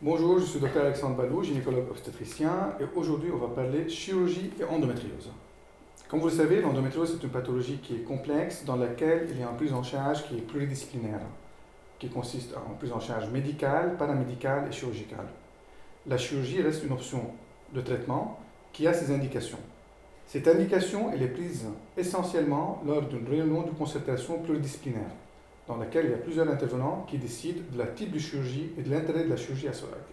Bonjour, je suis Dr Alexandre Balou, gynécologue obstétricien, et aujourd'hui on va parler chirurgie et endométriose. Comme vous le savez, l'endométriose est une pathologie qui est complexe, dans laquelle il y a une prise en charge qui est pluridisciplinaire, qui consiste en une prise en charge médicale, paramédicale et chirurgicale. La chirurgie reste une option de traitement qui a ses indications. Cette indication elle est prise essentiellement lors d'une réunion de concertation pluridisciplinaire, dans laquelle il y a plusieurs intervenants qui décident de la type de chirurgie et de l'intérêt de la chirurgie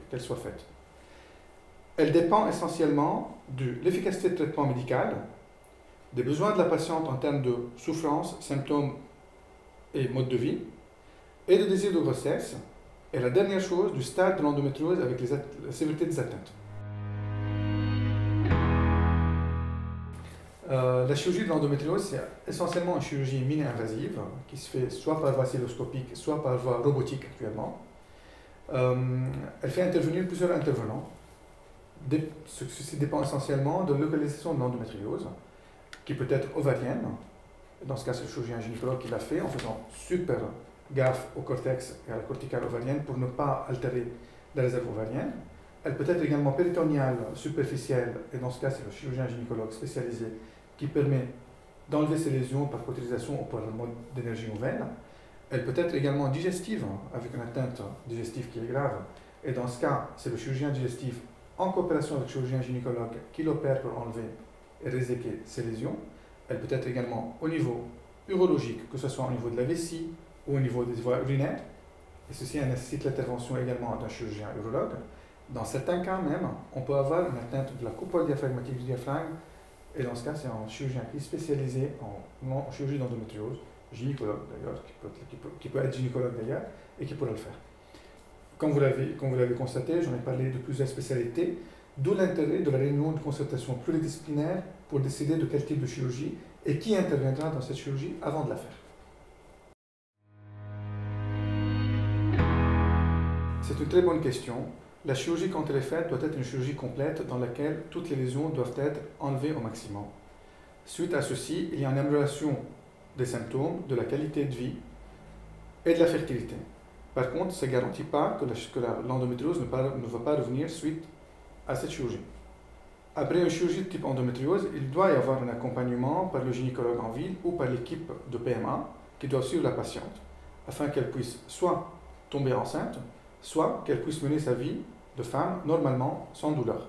qu'elle soit faite. Elle dépend essentiellement de l'efficacité de traitement médical, des besoins de la patiente en termes de souffrance, symptômes et mode de vie, et de désir de grossesse, et la dernière chose, du stade de l'endométriose avec la sévérité des atteintes. La chirurgie de l'endométriose, c'est essentiellement une chirurgie mini-invasive qui se fait soit par voie cystoscopique, soit par voie robotique actuellement. Elle fait intervenir plusieurs intervenants. Ceci dépend essentiellement de la localisation de l'endométriose, qui peut être ovarienne. Dans ce cas, c'est le chirurgien gynécologue qui l'a fait en faisant super gaffe au cortex et à la corticale ovarienne pour ne pas altérer la réserve ovarienne. Elle peut être également péritonéale, superficielle, et dans ce cas, c'est le chirurgien gynécologue spécialisé qui permet d'enlever ces lésions par cautérisation ou par le mode d'énergie nouvelle. Elle peut être également digestive, avec une atteinte digestive qui est grave, et dans ce cas, c'est le chirurgien digestif en coopération avec le chirurgien gynécologue qui l'opère pour enlever et réséquer ces lésions. Elle peut être également au niveau urologique, que ce soit au niveau de la vessie ou au niveau des voies urinaires, et ceci nécessite l'intervention également d'un chirurgien urologue. Dans certains cas même, on peut avoir une atteinte de la coupole diaphragmatique du diaphragme, et dans ce cas, c'est un chirurgien qui est spécialisé en chirurgie d'endométriose, gynécologue d'ailleurs, qui peut être gynécologue d'ailleurs, et qui pourrait le faire. Comme vous l'avez constaté, j'en ai parlé de plusieurs spécialités, d'où l'intérêt de la réunion de concertation pluridisciplinaire pour décider de quel type de chirurgie et qui interviendra dans cette chirurgie avant de la faire. C'est une très bonne question. La chirurgie, quand elle est faite, doit être une chirurgie complète dans laquelle toutes les lésions doivent être enlevées au maximum. Suite à ceci, il y a une amélioration des symptômes, de la qualité de vie et de la fertilité. Par contre, ça ne garantit pas que l'endométriose ne va pas revenir suite à cette chirurgie. Après une chirurgie de type endométriose, il doit y avoir un accompagnement par le gynécologue en ville ou par l'équipe de PMA qui doit suivre la patiente afin qu'elle puisse soit tomber enceinte, soit qu'elle puisse mener sa vie de femme normalement sans douleur.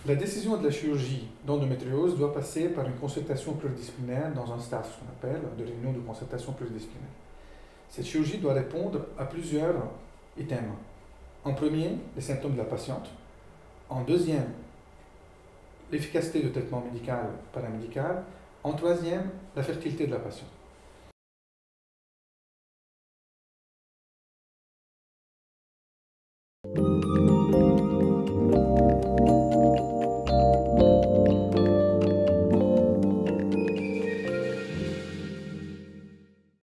La décision de la chirurgie d'endométriose doit passer par une consultation pluridisciplinaire dans un staff, ce qu'on appelle de réunion de concertation pluridisciplinaire. Cette chirurgie doit répondre à plusieurs items. En premier, les symptômes de la patiente. En deuxième, l'efficacité du traitement médical, paramédical. En troisième, la fertilité de la patiente.